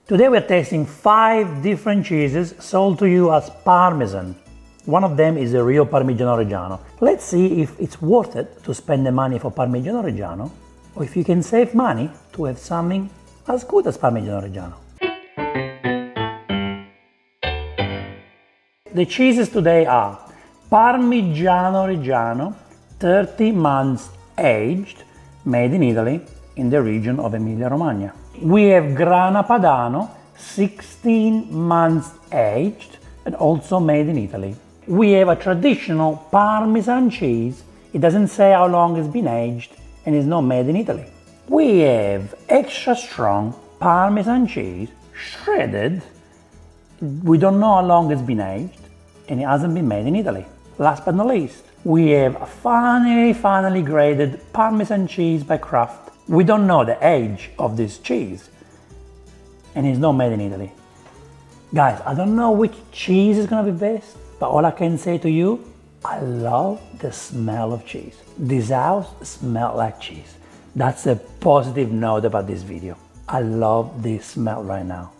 Today we're tasting 5 different cheeses sold to you as Parmesan. One of them is a real Parmigiano Reggiano. Let's see if it's worth it to spend the money for Parmigiano Reggiano, or if you can save money to have something as good as Parmigiano Reggiano. The cheeses today are Parmigiano Reggiano, 30 months aged, made in Italy, in the region of Emilia-Romagna. We have Grana Padano, 16 months aged, and also made in Italy. We have a traditional Parmesan cheese. It doesn't say how long it's been aged, and it's not made in Italy. We have extra strong Parmesan cheese, shredded. We don't know how long it's been aged, and it hasn't been made in Italy. Last but not least, we have a finely grated Parmesan cheese by Kraft. We don't know the age of this cheese, and it's not made in Italy. Guys, I don't know which cheese is gonna be best, but all I can say to you, I love the smell of cheese. This house smells like cheese. That's a positive note about this video. I love this smell right now.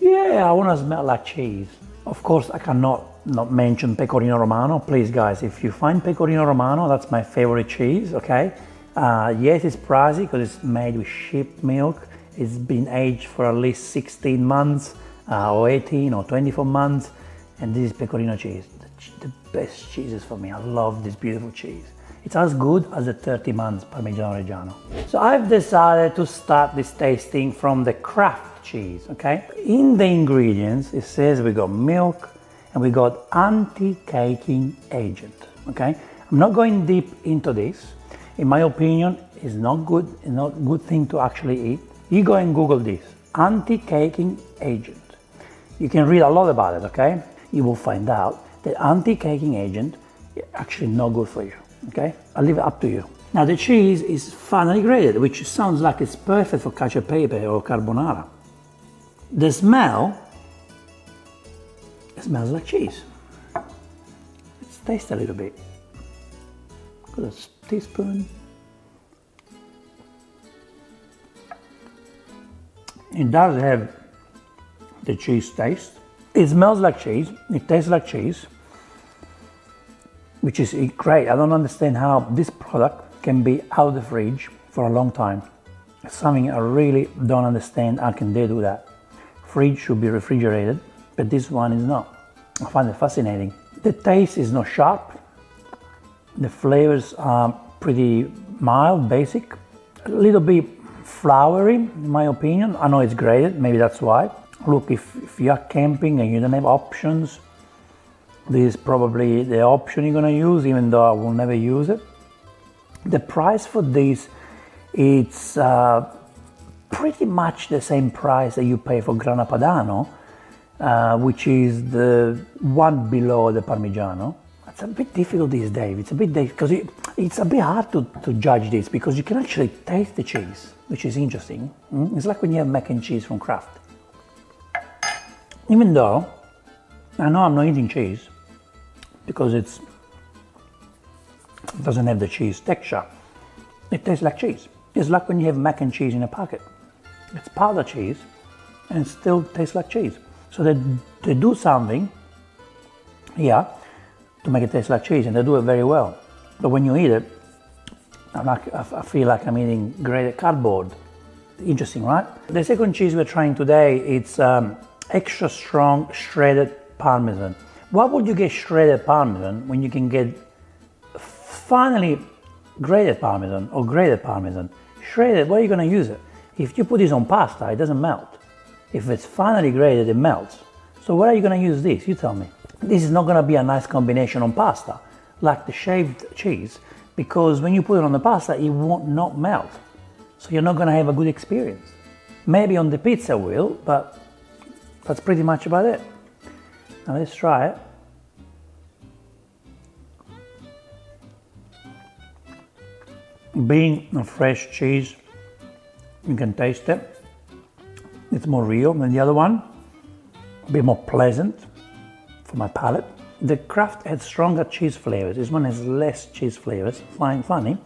Yeah, I wanna smell like cheese. Of course, I cannot not mention Pecorino Romano. Please guys, if you find Pecorino Romano, that's my favorite cheese, okay? Yes, it's pricey because it's made with sheep milk. It's been aged for at least 16 months, or 18 or 24 months. And this is Pecorino cheese, the best cheeses for me. I love this beautiful cheese. It's as good as the 30 months Parmigiano Reggiano. So I've decided to start this tasting from the Kraft cheese, okay? In the ingredients, it says we got milk, and we got anti-caking agent, okay? I'm not going deep into this. In my opinion, it's not good, it's not a good thing to actually eat. You go and Google this, anti-caking agent. You can read a lot about it, okay? You will find out that anti-caking agent is actually not good for you, okay? I'll leave it up to you. Now the cheese is finely grated, which sounds like it's perfect for cacio e pepe or carbonara. The smell, it smells like cheese. Let's taste a little bit. Got a teaspoon. It does have the cheese taste. It smells like cheese. It tastes like cheese, which is great. I don't understand how this product can be out of the fridge for a long time. It's something I really don't understand. How can they do that? Fridge should be refrigerated, but this one is not. I find it fascinating. The taste is not sharp. The flavors are pretty mild, basic. A little bit floury, in my opinion. I know it's grated, maybe that's why. Look, if you're camping and you don't have options, this is probably the option you're gonna use, even though I will never use it. The price for this, it's pretty much the same price that you pay for Grana Padano, which is the one below the Parmigiano. It's a bit difficult these days. It's a bit because it's a bit hard to judge this because you can actually taste the cheese, which is interesting. It's like when you have mac and cheese from Kraft. Even though I know I'm not eating cheese because it doesn't have the cheese texture, it tastes like cheese. It's like when you have mac and cheese in a packet. It's powder cheese and it still tastes like cheese. So they do something here to make it taste like cheese, and they do it very well. But when you eat it, I feel like I'm eating grated cardboard. Interesting, right? The second cheese we're trying today, it's extra strong shredded Parmesan. Why would you get shredded Parmesan when you can get finely grated Parmesan or grated Parmesan? Shredded, where are you gonna use it? If you put this on pasta, it doesn't melt. If it's finely grated, it melts. So where are you gonna use this? You tell me. This is not gonna be a nice combination on pasta, like the shaved cheese, because when you put it on the pasta, it won't not melt. So you're not gonna have a good experience. Maybe on the pizza will, but that's pretty much about it. Now let's try it. Being a fresh cheese, you can taste it. It's more real than the other one, a bit more pleasant for my palate. The Kraft has stronger cheese flavors. This one has less cheese flavors, funny,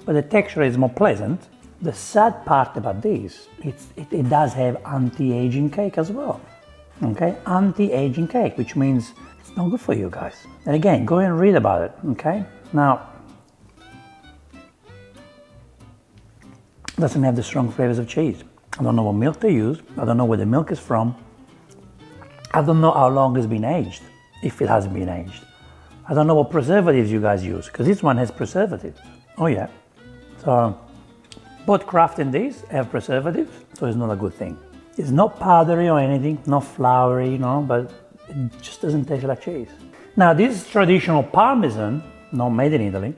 but the texture is more pleasant. The sad part about this, it does have anti-aging cake as well. Okay, anti-aging cake, which means it's not good for you guys. And again, go and read about it. Okay, now doesn't have the strong flavors of cheese. I don't know what milk they use. I don't know where the milk is from. I don't know how long it's been aged, if it has been aged. I don't know what preservatives you guys use, because this one has preservatives. Oh yeah. So both Kraft and this have preservatives, so it's not a good thing. It's not powdery or anything, not floury, you know, but it just doesn't taste like cheese. Now this traditional Parmesan, not made in Italy,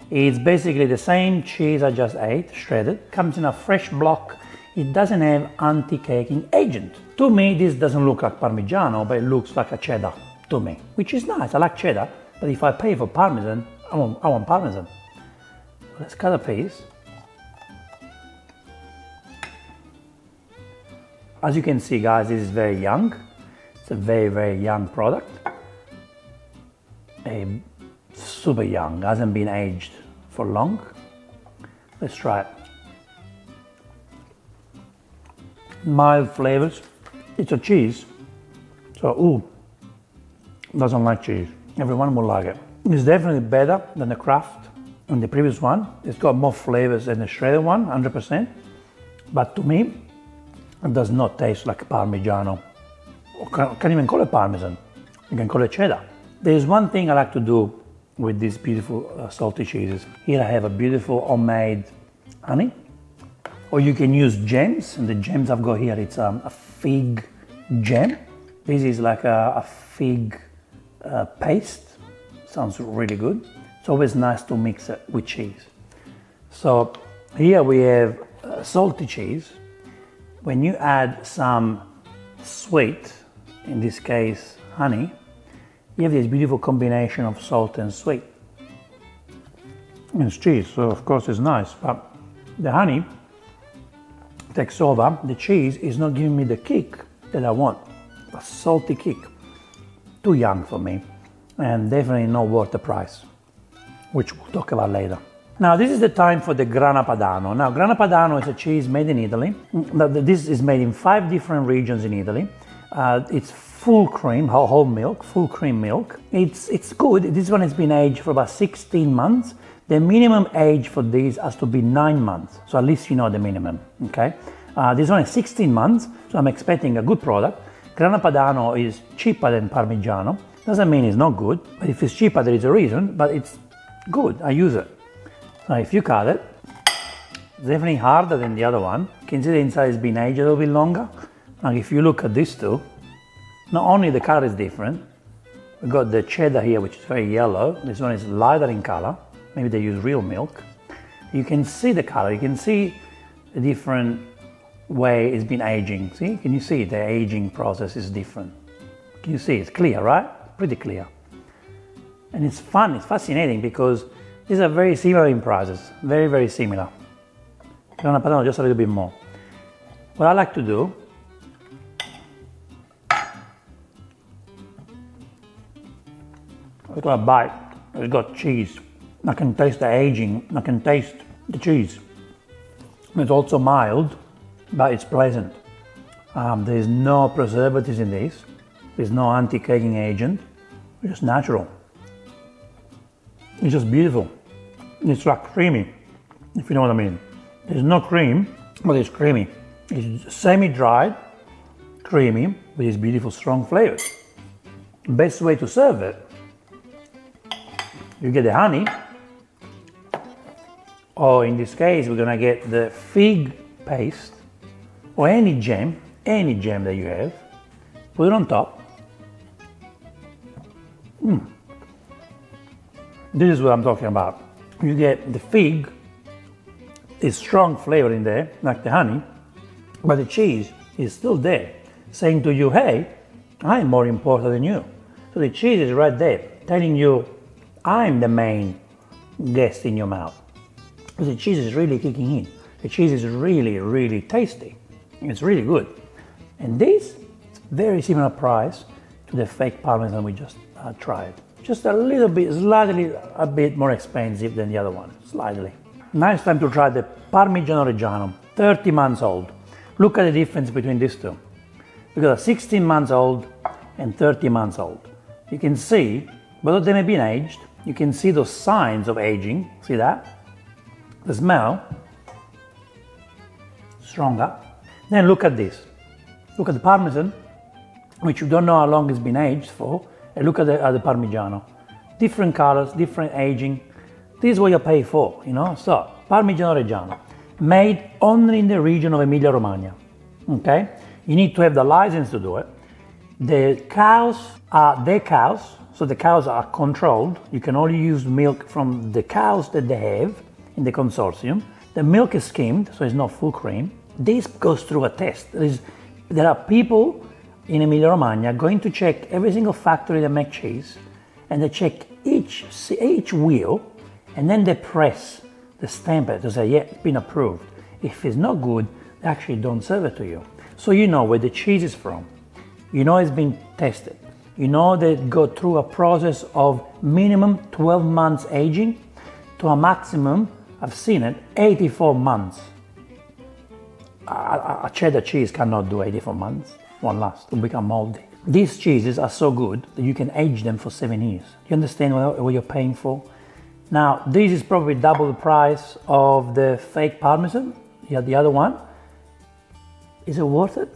it's basically the same cheese I just ate, shredded, comes in a fresh block. It doesn't have anti-caking agent. To me, this doesn't look like Parmigiano, but it looks like a cheddar to me, which is nice. I like cheddar, but if I pay for Parmesan, I want Parmesan. Let's cut a piece. As you can see, guys, this is very young. It's a very, very young product. Super young, hasn't been aged for long. Let's try it. Mild flavors. It's a cheese, so who doesn't like cheese? Everyone will like it. It's definitely better than the Kraft and the previous one. It's got more flavors than the shredded one, 100%. But to me, it does not taste like Parmigiano. Can't even call it Parmesan. You can call it cheddar. There's one thing I like to do with these beautiful salty cheeses. Here I have a beautiful homemade honey. Or you can use gems, and the gems I've got here, it's a fig gem. This is like a fig paste. Sounds really good. It's always nice to mix it with cheese. So here we have salty cheese. When you add some sweet, in this case honey, you have this beautiful combination of salt and sweet. And it's cheese, so of course it's nice, but the honey takes over. The cheese is not giving me the kick that I want, a salty kick. Too young for me, and definitely not worth the price, which we'll talk about later. Now this is the time for the Grana Padano. Now Grana Padano is a cheese made in Italy. This is made in 5 different regions in Italy. It's full cream, whole milk, full cream milk. It's good. This one has been aged for about 16 months. The minimum age for these has to be 9 months, so at least you know the minimum, okay? This one is 16 months, so I'm expecting a good product. Grana Padano is cheaper than Parmigiano. Doesn't mean it's not good, but if it's cheaper, there is a reason, but it's good, I use it. So if you cut it, it's definitely harder than the other one. You can see the inside has been aged a little bit longer. Now if you look at these two, not only the color is different, we've got the cheddar here, which is very yellow. This one is lighter in color. Maybe they use real milk. You can see the color, you can see the different way it's been aging. See, can you see the aging process is different? Can you see? It's clear, right? Pretty clear. And it's fun, it's fascinating because these are very similar in prices, very, very similar. Grana Padano just a little bit more. What I like to do, I've got a bite, it's got cheese. I can taste the aging, I can taste the cheese. It's also mild, but it's pleasant. There is no preservatives in this. There's no anti-caking agent. It's just natural. It's just beautiful. It's like creamy, if you know what I mean. There's no cream, but it's creamy. It's semi-dried, creamy, with these beautiful strong flavors. Best way to serve it, you get the honey, or in this case, we're gonna get the fig paste, or any jam that you have, put it on top. This is what I'm talking about. You get the fig, is strong flavor in there, like the honey, but the cheese is still there, saying to you, hey, I'm more important than you. So the cheese is right there, telling you, I'm the main guest in your mouth. Because the cheese is really kicking in. The cheese is really, really tasty. It's really good. And this, very similar price to the fake Parmesan we just tried. Just a little bit, slightly a bit more expensive than the other one, slightly. now it's time to try the Parmigiano Reggiano, 30 months old. Look at the difference between these two. We got a 16 months old and 30 months old. You can see, both of them have been aged. You can see those signs of aging. See that? The smell, stronger. Then look at this. Look at the Parmesan, which you don't know how long it's been aged for, and look at the Parmigiano. Different colors, different aging. This is what you pay for, you know? So, Parmigiano Reggiano, made only in the region of Emilia-Romagna, okay? You need to have the license to do it. The cows are their cows, so the cows are controlled. You can only use milk from the cows that they have in the consortium. The milk is skimmed, so it's not full cream. This goes through a test. There are people in Emilia-Romagna going to check every single factory that makes cheese, and they check each wheel, and then they press the stamp to say, yeah, it's been approved. If it's not good, they actually don't serve it to you. So you know where the cheese is from. You know it's been tested. You know they go through a process of minimum 12 months aging to a maximum, I've seen it, 84 months. A cheddar cheese cannot do 84 months, won't last, it'll become moldy. These cheeses are so good that you can age them for 7 years. You understand what you're paying for? Now, this is probably double the price of the fake Parmesan. Yeah, the other one. Is it worth it?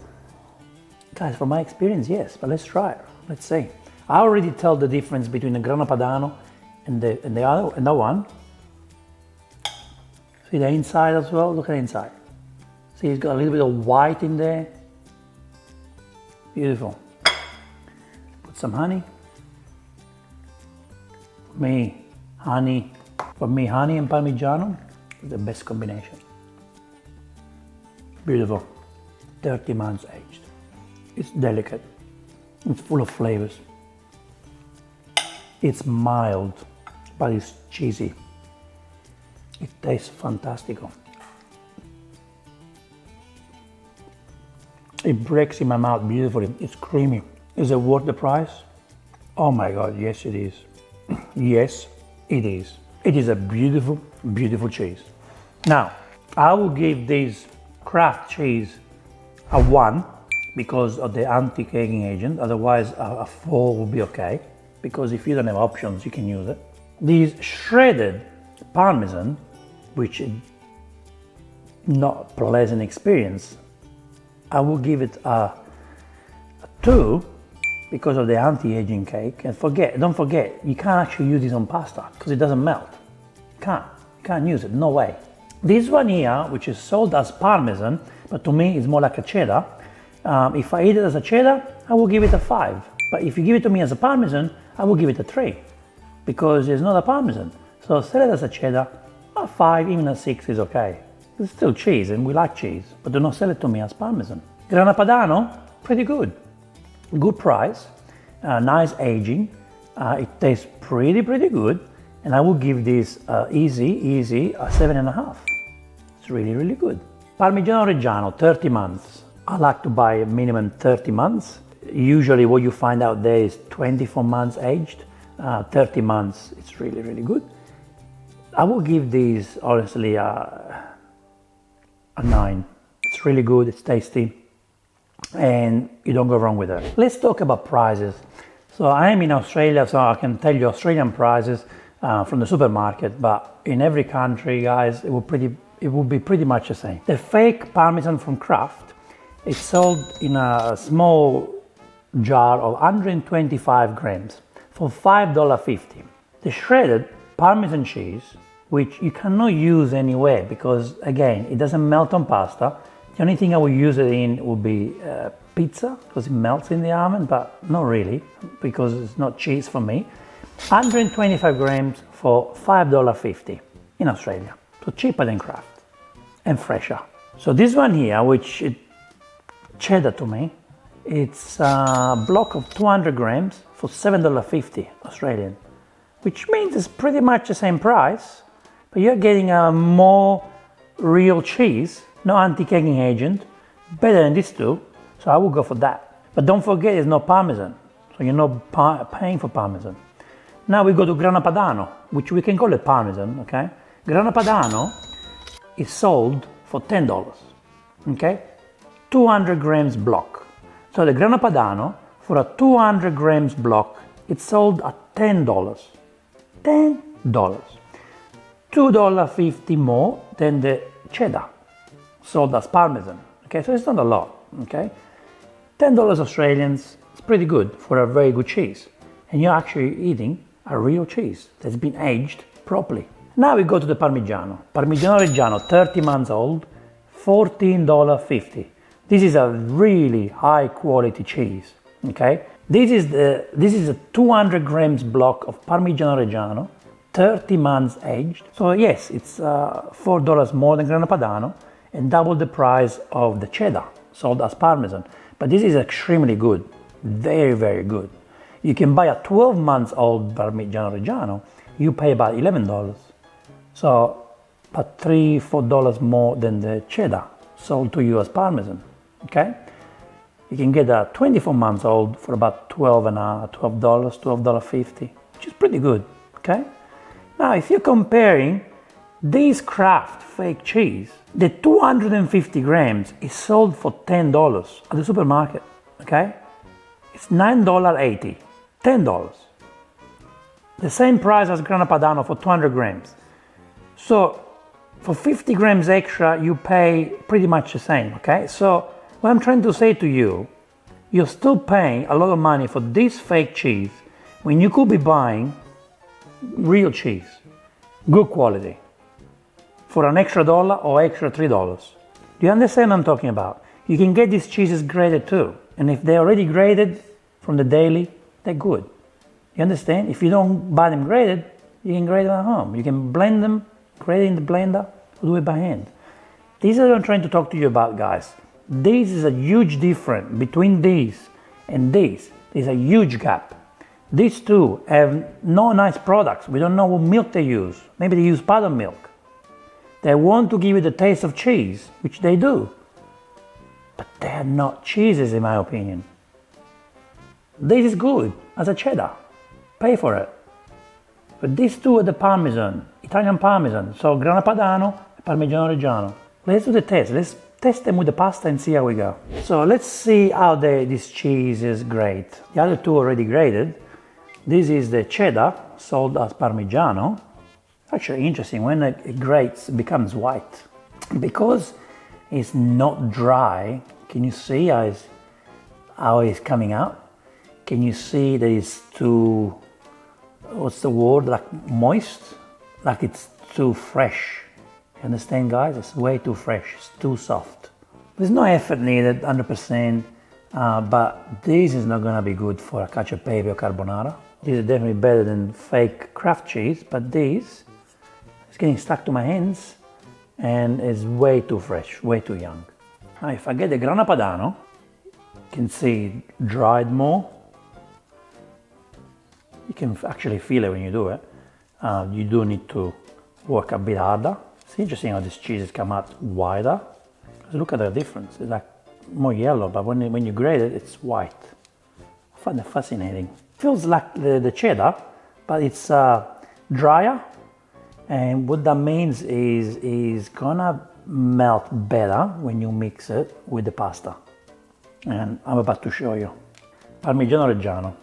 Guys, from my experience, yes, but let's try it. Let's see. I already tell the difference between the Grana Padano and the other one. See the inside as well? Look at the inside. See, it's got a little bit of white in there. Beautiful. Put some honey. For me, honey and Parmigiano is the best combination. Beautiful. 30 months aged. It's delicate. It's full of flavors. It's mild, but it's cheesy. It tastes fantastico. It breaks in my mouth beautifully. It's creamy. Is it worth the price? Oh my God, yes it is. Yes, it is. It is a beautiful, beautiful cheese. Now, I will give this Kraft cheese a 1 because of the anti-caking agent. Otherwise, a 4 will be okay. Because if you don't have options, you can use it. This shredded Parmesan, which is not a pleasant experience, I will give it a 2 because of the anti-aging cake. And don't forget, you can't actually use this on pasta because it doesn't melt. You can't use it, no way. This one here, which is sold as Parmesan, but to me it's more like a cheddar. If I eat it as a cheddar, I will give it a 5. But if you give it to me as a Parmesan, I will give it a 3 because it's not a Parmesan. So sell it as a cheddar, a 5, even a 6 is okay. It's still cheese and we like cheese, but do not sell it to me as Parmesan. Grana Padano, pretty good. Good price, nice aging. It tastes pretty good. And I will give this easy a 7.5. It's really, really good. Parmigiano Reggiano, 30 months. I like to buy a minimum 30 months. Usually what you find out there is 24 months aged. 30 months, it's really, really good. I will give these, honestly, a 9. It's really good, it's tasty, and you don't go wrong with it. Let's talk about prices. So I am in Australia, so I can tell you Australian prices from the supermarket, but in every country, guys, it will be pretty much the same. The fake Parmesan from Kraft, it's sold in a small jar of 125 grams for $5.50. The shredded Parmesan cheese, which you cannot use anywhere because, again, it doesn't melt on pasta. The only thing I will use it in will be pizza because it melts in the oven, but not really because it's not cheese for me. 125 grams for $5.50 in Australia. So cheaper than Kraft and fresher. So this one here, which is cheddar to me, it's a block of 200 grams for $7.50 Australian, which means it's pretty much the same price, but you're getting a more real cheese, no anti-caking agent, better than these two, so I will go for that. But don't forget it's not Parmesan, so you're not paying for Parmesan. Now we go to Grana Padano, which we can call it Parmesan, okay? Grana Padano is sold for $10, okay? 200 grams block. So the Grana Padano, for a 200 grams block, it's sold at $10. $10. $2.50 more than the cheddar, sold as Parmesan. Okay, so it's not a lot, okay? $10 Australians, it's pretty good for a very good cheese. And you're actually eating a real cheese that's been aged properly. Now we go to the Parmigiano. Parmigiano Reggiano, 30 months old, $14.50. This is a really high quality cheese, okay? This is a 200 grams block of Parmigiano Reggiano, 30 months aged. So yes, it's $4 more than Grana Padano and double the price of the cheddar sold as Parmesan. But this is extremely good, very, very good. You can buy a 12 months old Parmigiano Reggiano, you pay about $11. So about $3-4 more than the cheddar sold to you as Parmesan, okay? You can get a 24 months old for about $12.50, which is pretty good, okay? Now, if you're comparing this Kraft fake cheese, the 250 grams is sold for $10 at the supermarket, okay? It's $9.80, $10. The same price as Grana Padano for 200 grams. So, for 50 grams extra, you pay pretty much the same, okay? So, what I'm trying to say to you, you're still paying a lot of money for this fake cheese when you could be buying real cheese, good quality, for an extra $1 or extra $3. Do you understand what I'm talking about? You can get these cheeses grated too, and if they're already grated from the daily, they're good. You understand? If you don't buy them grated, you can grate them at home. You can blend them, grate it in the blender, or do it by hand. This is what I'm trying to talk to you about, guys. This is a huge difference between these and these. There's a huge gap. These two have no nice products. We don't know what milk they use. Maybe they use powdered milk. They want to give you the taste of cheese, which they do. But they are not cheeses, in my opinion. This is good as a cheddar. Pay for it. But these two are the Parmesan, Italian Parmesan. So Grana Padano and Parmigiano Reggiano. Let's do the test. Let's test them with the pasta and see how we go. So let's see how this cheese is grate. The other two already grated. This is the cheddar sold as Parmigiano. Actually interesting, when it grates it becomes white. Because it's not dry, can you see how it's coming out? Can you see that it's too, what's the word, like moist? Like it's too fresh. You understand, guys? It's way too fresh, it's too soft. There's no effort needed, 100%, but this is not gonna be good for a cacio e pepe or carbonara. This is definitely better than fake Kraft cheese, but this is getting stuck to my hands and is way too fresh, way too young. Now, if I get the Grana Padano, you can see it dried more. You can actually feel it when you do it. You do need to work a bit harder. It's interesting how this cheese has come out wider. Look at the difference. It's like more yellow, but when you grate it, it's white. I find it fascinating. Feels like the cheddar, but it's drier. And what that means is it's gonna melt better when you mix it with the pasta. And I'm about to show you. Parmigiano Reggiano.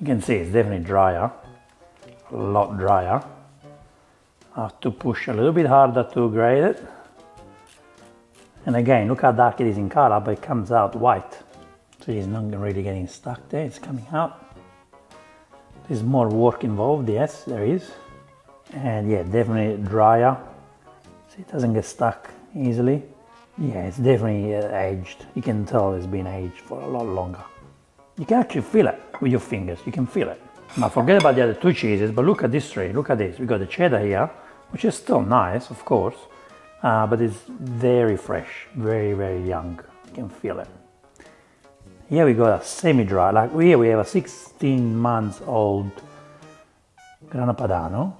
You can see it's definitely drier, a lot drier. I have to push a little bit harder to grate it. And again, look how dark it is in color, but it comes out white. So it's not really getting stuck there, it's coming out. There's more work involved, yes, there is. And yeah, definitely drier. See, it doesn't get stuck easily. Yeah, it's definitely aged. You can tell it's been aged for a lot longer. You can actually feel it with your fingers, you can feel it. Now forget about the other two cheeses, but look at this tray, look at this. We got the cheddar here, which is still nice, of course, but it's very fresh, very, very young. You can feel it. Here we got a semi-dry, like here we have a 16 months old Grana Padano,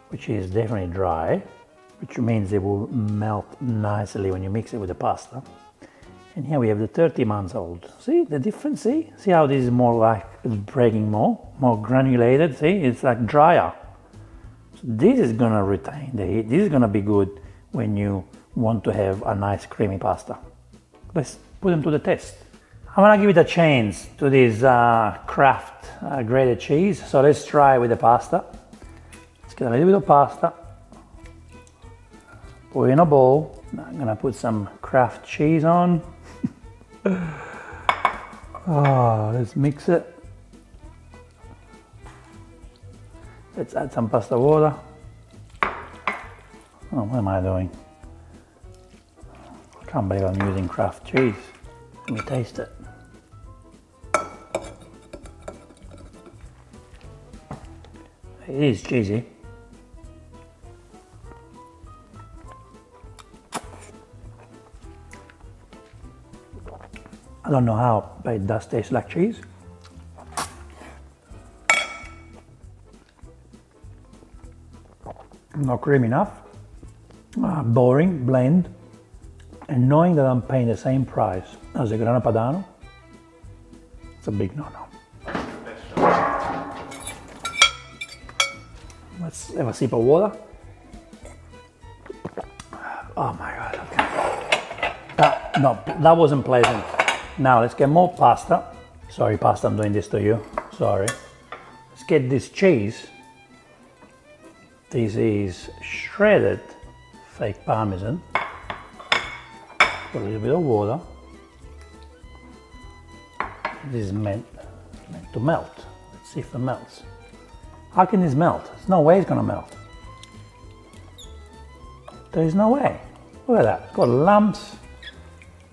which is definitely dry, which means it will melt nicely when you mix it with the pasta. And here we have the 30 months old. See the difference, see? See how this is more like, it's breaking more granulated, see? It's like drier. This is gonna retain the heat. This is gonna be good when you want to have a nice creamy pasta. Let's put them to the test. I'm gonna give it a chance to this Kraft grated cheese. So let's try with the pasta. Let's get a little bit of pasta. Put it in a bowl. Now I'm gonna put some Kraft cheese on. Oh, let's mix it. Let's add some pasta water. Oh, what am I doing? I can't believe I'm using Kraft cheese. Let me taste it. It is cheesy. I don't know how, but it does taste like cheese. Not creamy enough. Boring, bland. And knowing that I'm paying the same price as the Grana Padano, it's a big no-no. Let's have a sip of water. Oh my God, okay. That wasn't pleasant. Now let's get more pasta. Sorry, pasta, I'm doing this to you. Sorry. Let's get this cheese. This is shredded fake Parmesan. Put a little bit of water. This is meant to melt. Let's see if it melts. How can this melt? There's no way it's gonna melt. There is no way. Look at that, it's got lumps.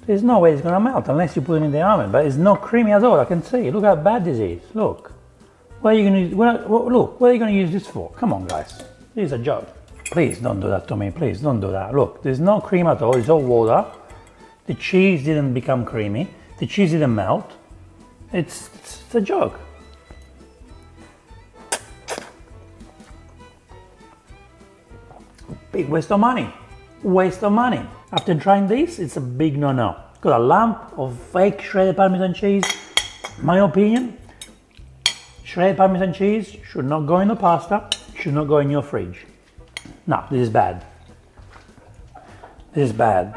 There's no way it's gonna melt unless you put it in the oven, but it's not creamy at all, I can see. Look how bad this is, look. What are you gonna use, look, what are you gonna use this for? Come on guys, this is a joke. Please don't do that to me, please don't do that. Look, there's no cream at all, it's all water. The cheese didn't become creamy, the cheese didn't melt. It's a joke. Big waste of money. Waste of money. After trying this, it's a big no-no. Got a lump of fake shredded Parmesan cheese. My opinion, shredded Parmesan cheese should not go in the pasta, should not go in your fridge. No, this is bad. This is bad.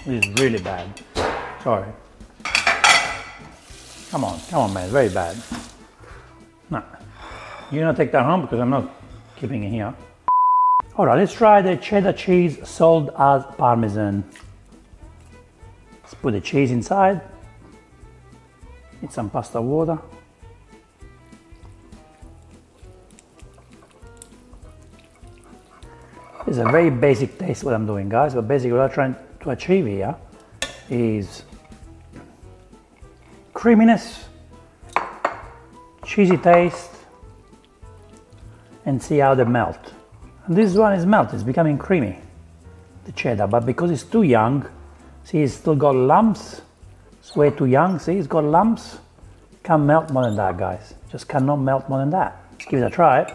This is really bad. Sorry. Come on man, very bad. No, you're gonna take that home because I'm not keeping it here. All right, let's try the cheddar cheese sold as Parmesan. Let's put the cheese inside. Need some pasta water. It's a very basic taste what I'm doing, guys, but basically what I'm trying to achieve here is creaminess, cheesy taste, and see how they melt. And this one is melted, it's becoming creamy, the cheddar, but because it's too young, see it's still got lumps, it's way too young, see it's got lumps, can't melt more than that guys, just cannot melt more than that. Let's give it a try.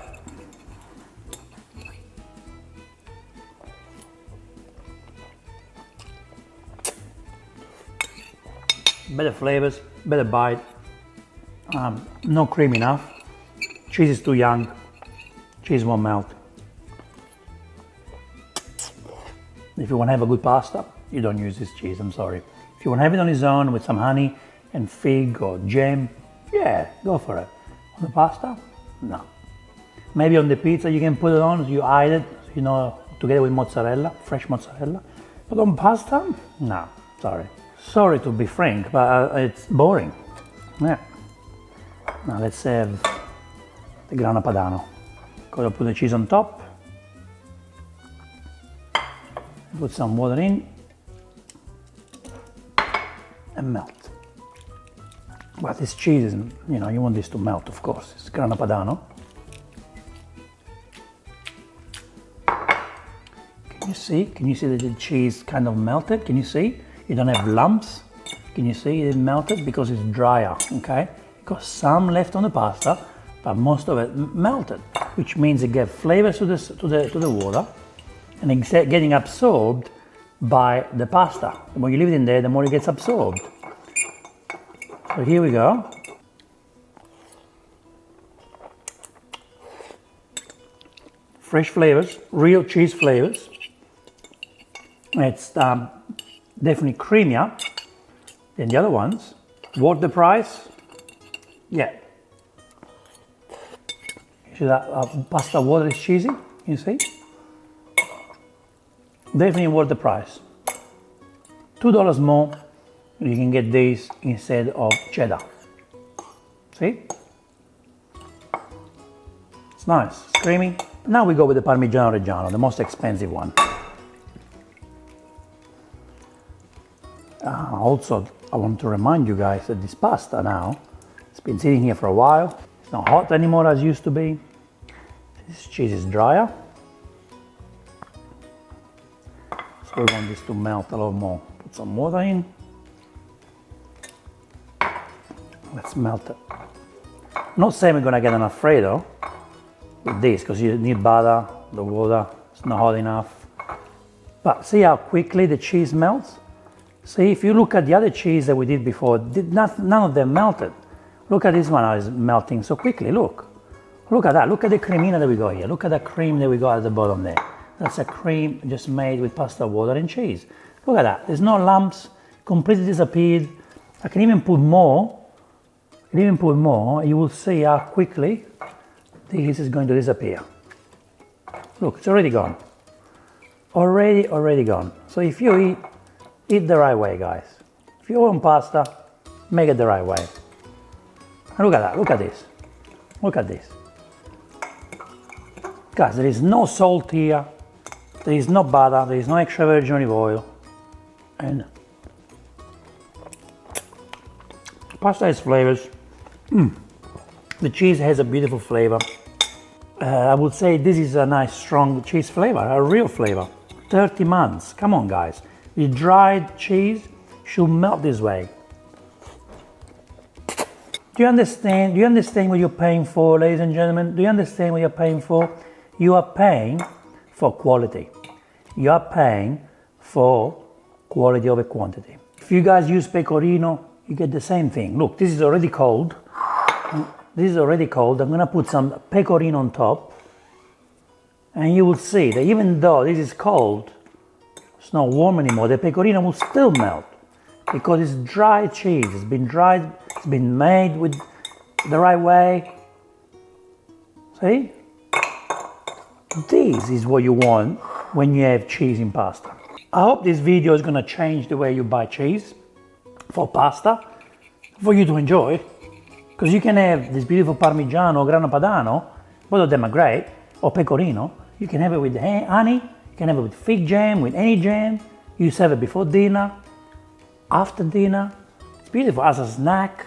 Better flavors, better bite, not creamy enough, cheese is too young, cheese won't melt. If you want to have a good pasta, you don't use this cheese, I'm sorry. If you want to have it on its own with some honey and fig or jam, yeah, go for it. On the pasta, no. Maybe on the pizza you can put it on, you hide it, you know, together with mozzarella, fresh mozzarella. But on pasta, no, sorry. Sorry to be frank, but it's boring. Yeah. Now let's have the Grana Padano. Gotta put the cheese on top. Put some water in and melt. But this cheese is, you know, you want this to melt, of course. It's Grana Padano. Can you see? Can you see that the cheese kind of melted? Can you see? You don't have lumps. Can you see it melted because it's drier? Okay, got some left on the pasta, but most of it melted, which means it gets flavors to the water, and it's getting absorbed by the pasta. The more you leave it in there, the more it gets absorbed. So here we go. fresh flavors, real cheese flavors. It's definitely creamier than the other ones. Worth the price? Yeah. See that pasta water is cheesy, you see? Definitely worth the price. $2 more, you can get this instead of cheddar. See? It's nice, it's creamy. Now we go with the Parmigiano Reggiano, the most expensive one. Also, I want to remind you guys that this pasta now, it's been sitting here for a while. It's not hot anymore as it used to be. This cheese is drier. So we want this to melt a little more. Put some water in. Let's melt it. I'm not saying we're gonna get an Alfredo with this because you need butter, the water, it's not hot enough. But see how quickly the cheese melts? See, if you look at the other cheese that we did before, none of them melted. Look at this one, how it's melting so quickly, look. Look at that, look at the cremina that we got here. Look at the cream that we got at the bottom there. That's a cream just made with pasta water and cheese. Look at that, there's no lumps, completely disappeared. I can even put more. You will see how quickly this is going to disappear. Look, it's already gone. Already gone. So if you eat the right way, guys. If you own pasta, make it the right way. And look at that, look at this. Look at this. Guys, there is no salt here. There is no butter, there is no extra virgin olive oil. And pasta has flavors. The cheese has a beautiful flavor. I would say this is a nice strong cheese flavor, a real flavor. 30 months, come on guys. The dried cheese should melt this way. Do you understand? Do you understand what you're paying for, ladies and gentlemen? Do you understand what you're paying for? You are paying for quality. You are paying for quality over quantity. If you guys use pecorino, you get the same thing. Look, this is already cold. This is already cold. I'm gonna put some pecorino on top. And you will see that even though this is cold, it's not warm anymore, the pecorino will still melt. Because it's dry cheese, it's been dried, it's been made with the right way. See? This is what you want when you have cheese in pasta. I hope this video is gonna change the way you buy cheese for pasta, for you to enjoy. Because you can have this beautiful Parmigiano, Grana Padano, both of them are great, or pecorino. You can have it with honey, you can have it with fig jam, with any jam. You serve it before dinner, after dinner. It's beautiful as a snack.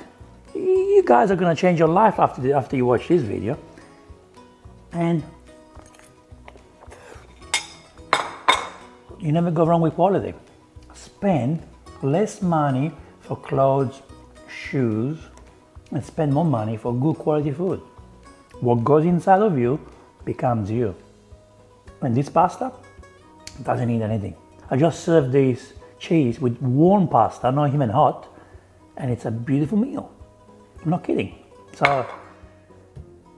You guys are gonna change your life after you watch this video. And you never go wrong with quality. Spend less money for clothes, shoes, and spend more money for good quality food. What goes inside of you becomes you. And this pasta doesn't need anything. I just served this cheese with warm pasta, not even hot, and it's a beautiful meal. I'm not kidding. So,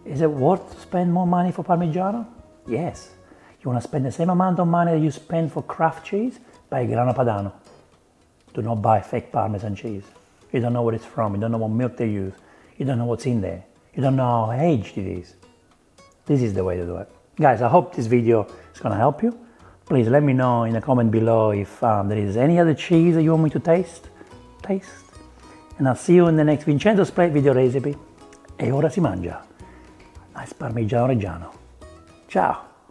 is it worth to spend more money for Parmigiano? Yes. You want to spend the same amount of money that you spend for Kraft cheese? Buy Grana Padano. Do not buy fake Parmesan cheese. You don't know where it's from, you don't know what milk they use, you don't know what's in there, you don't know how aged it is. This is the way to do it. Guys, I hope this video is going to help you. Please let me know in the comment below if there is any other cheese that you want me to taste. And I'll see you in the next vincenzosplate video recipe. E ora si mangia. Nice Parmigiano Reggiano. Ciao!